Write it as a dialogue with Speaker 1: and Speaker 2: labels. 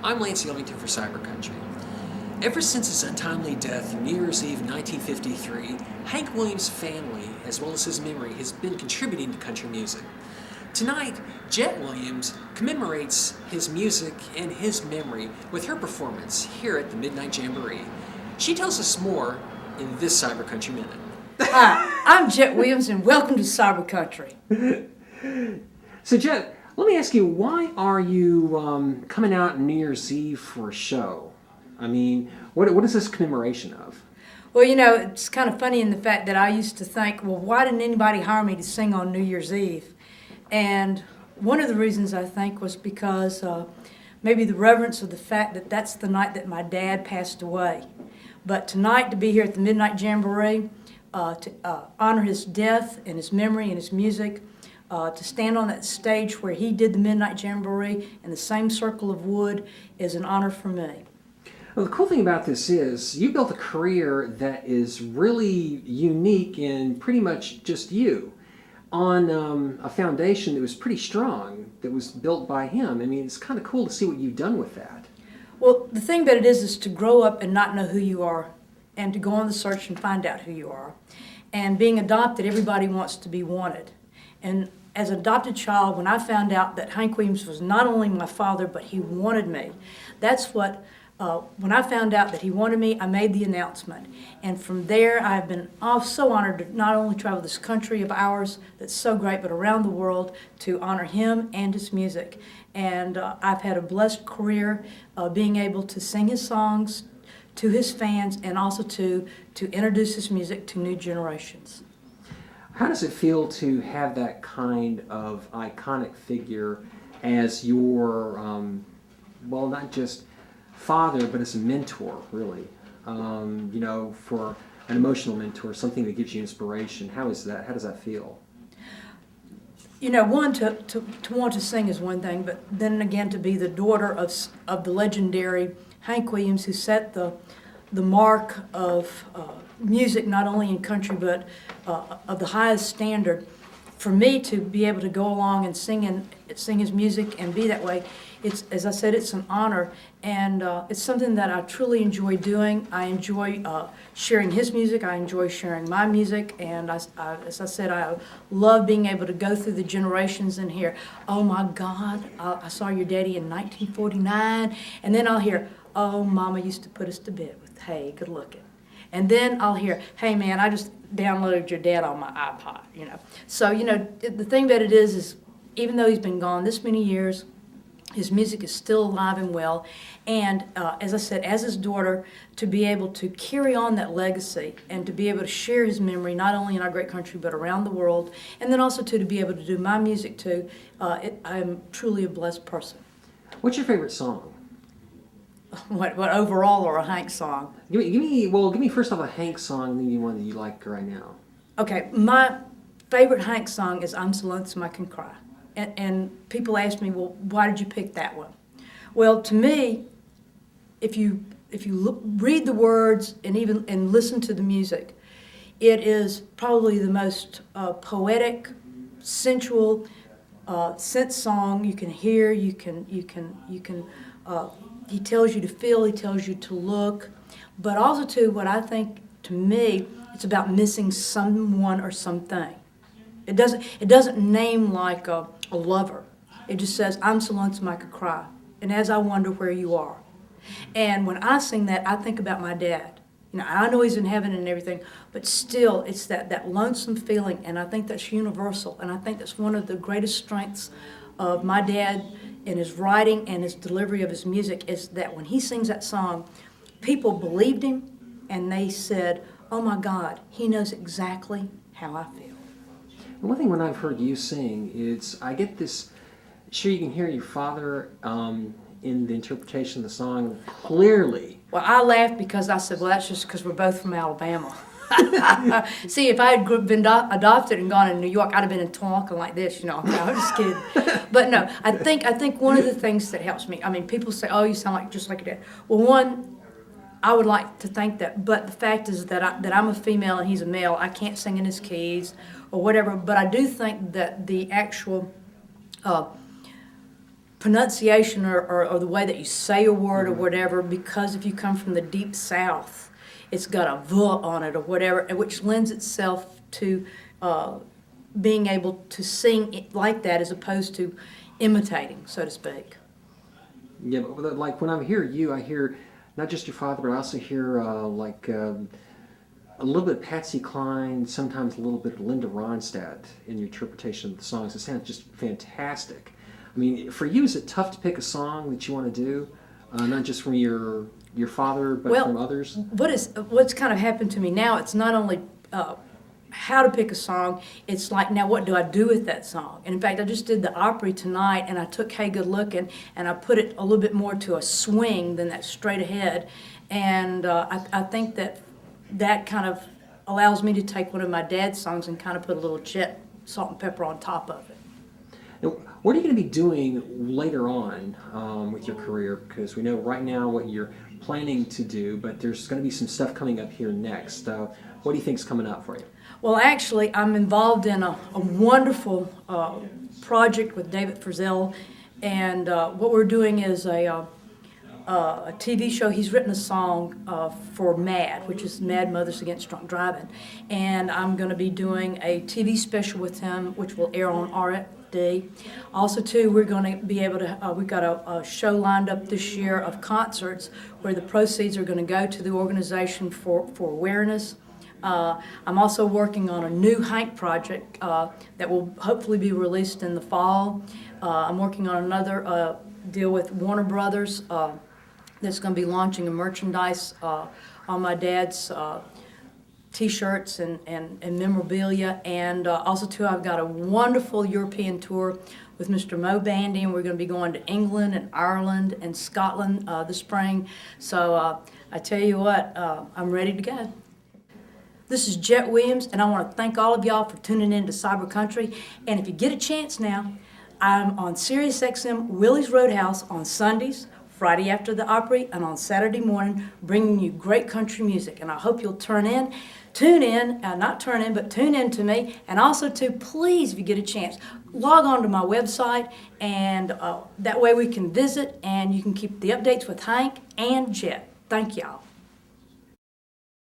Speaker 1: I'm Lance Yelvington for CyberCountry. Ever since his untimely death New Year's Eve 1953, Hank Williams' family, as well as his memory, has been contributing to country music. Tonight, Jett Williams commemorates his music and his memory with her performance here at the Midnight Jamboree. She tells us more in this CyberCountry Minute.
Speaker 2: Hi, I'm Jett Williams, and welcome to CyberCountry.
Speaker 1: So, Jett, let me ask you, why are you coming out New Year's Eve for a show? I mean, what is this commemoration of?
Speaker 2: Well, you know, it's kind of funny in the fact that I used to think, well, why didn't anybody hire me to sing on New Year's Eve? And one of the reasons I think was because maybe the reverence of the fact that that's the night that my dad passed away. But tonight, to be here at the Midnight Jamboree, to honor his death and his memory and his music, to stand on that stage where he did the Midnight Jamboree in the same circle of wood is an honor for me.
Speaker 1: Well, the cool thing about this is you built a career that is really unique in pretty much just you on a foundation that was pretty strong, that was built by him. I mean, it's kind of cool to see what you've done with that.
Speaker 2: Well, the thing about it is to grow up and not know who you are and to go on the search and find out who you are. And being adopted, everybody wants to be wanted. And as an adopted child, when I found out that Hank Williams was not only my father, but he wanted me, that's what, when I found out that he wanted me, I made the announcement. And from there, I've been so honored to not only travel this country of ours that's so great, but around the world to honor him and his music. And I've had a blessed career being able to sing his songs to his fans and also to introduce his music to new generations.
Speaker 1: How does it feel to have that kind of iconic figure as your, well, not just father, but as a mentor, really? You know, for an emotional mentor, something that gives you inspiration. How is that? How does that feel?
Speaker 2: You know, one, to want to sing is one thing, but then again, to be the daughter of the legendary Hank Williams, who set the mark of music, not only in country, but of the highest standard. For me to be able to go along and sing his music and be that way, it's, as I said, it's an honor, and it's something that I truly enjoy doing. I enjoy sharing his music. I enjoy sharing my music, and as I said, I love being able to go through the generations and hear, oh my God, I saw your daddy in 1949, and then I'll hear, oh, Mama used to put us to bed with, hey, good looking. And then I'll hear, hey man, I just downloaded your dad on my iPod, you know. So, you know, the thing about it is even though he's been gone this many years, his music is still alive and well. And as I said, as his daughter, to be able to carry on that legacy and to be able to share his memory, not only in our great country, but around the world, and then also to be able to do my music too, I'm truly a blessed person.
Speaker 1: What's your favorite song?
Speaker 2: What overall, or a Hank song?
Speaker 1: Give me first off a Hank song, and then one that you like right now.
Speaker 2: Okay, my favorite Hank song is "I'm So Lonesome I Can Cry," and people ask me, well, why did you pick that one? Well, to me, if you read the words and listen to the music, it is probably the most poetic, sensual, sense song you can hear. He tells you to feel, he tells you to look, but also too, what I think, to me, it's about missing someone or something. It doesn't name like a lover. It just says, I'm so lonesome I could cry, and as I wonder where you are. And when I sing that, I think about my dad. You know, I know he's in heaven and everything, but still, it's that lonesome feeling, and I think that's universal, and I think that's one of the greatest strengths of my dad in his writing and his delivery of his music, is that when he sings that song, people believed him, and they said, oh my God, he knows exactly how I feel.
Speaker 1: One thing when I've heard you sing is I get this, sure you can hear your father in the interpretation of the song clearly.
Speaker 2: Well, I laughed because I said, well, that's just because we're both from Alabama. See, if I had been adopted and gone to New York, I'd have been talking like this, you know. I'm just kidding. But no, I think one of the things that helps me, I mean, people say, oh, you sound just like your dad. Well, one, I would like to think that, but the fact is that I'm a female and he's a male. I can't sing in his keys or whatever, but I do think that the actual pronunciation or the way that you say a word or whatever, because if you come from the deep South, it's got a V on it or whatever, which lends itself to being able to sing it like that as opposed to imitating, so to speak.
Speaker 1: Yeah, but like when I hear you, I hear not just your father, but I also hear a little bit of Patsy Cline, sometimes a little bit of Linda Ronstadt in your interpretation of the songs. It sounds just fantastic. I mean, for you, is it tough to pick a song that you want to do, not just from your father, but from others?
Speaker 2: What's kind of happened to me now, it's not only how to pick a song, it's like, now what do I do with that song? And in fact, I just did the Opry tonight, and I took Hey Good Lookin', and I put it a little bit more to a swing than that straight ahead. And I think that kind of allows me to take one of my dad's songs and kind of put a little Jett salt and pepper on top of it.
Speaker 1: Now, what are you going to be doing later on with your career? Because we know right now what you're planning to do, but there's going to be some stuff coming up here next. What do you think is coming up for you?
Speaker 2: Well, actually, I'm involved in a wonderful project with David Frizzell, and what we're doing is a TV show. He's written a song for MAD, which is Mad Mothers Against Drunk Driving, and I'm going to be doing a TV special with him, which will air on RFD. Also, too, we're going to be able to, we've got a show lined up this year of concerts where the proceeds are going to go to the organization for awareness. I'm also working on a new Hank project that will hopefully be released in the fall. I'm working on another deal with Warner Brothers that's going to be launching a merchandise on my dad's T-shirts and memorabilia. And also, too, I've got a wonderful European tour with Mr. Mo Bandy, and we're going to be going to England and Ireland and Scotland this spring. So I tell you what, I'm ready to go. This is Jett Williams, and I want to thank all of y'all for tuning in to CyberCountry. And if you get a chance now, I'm on SiriusXM Willie's Roadhouse on Sundays, Friday after the Opry, and on Saturday morning, bringing you great country music. And I hope you'll tune in to me. And also, too, please, if you get a chance, log on to my website, and that way we can visit, and you can keep the updates with Hank and Jett. Thank y'all.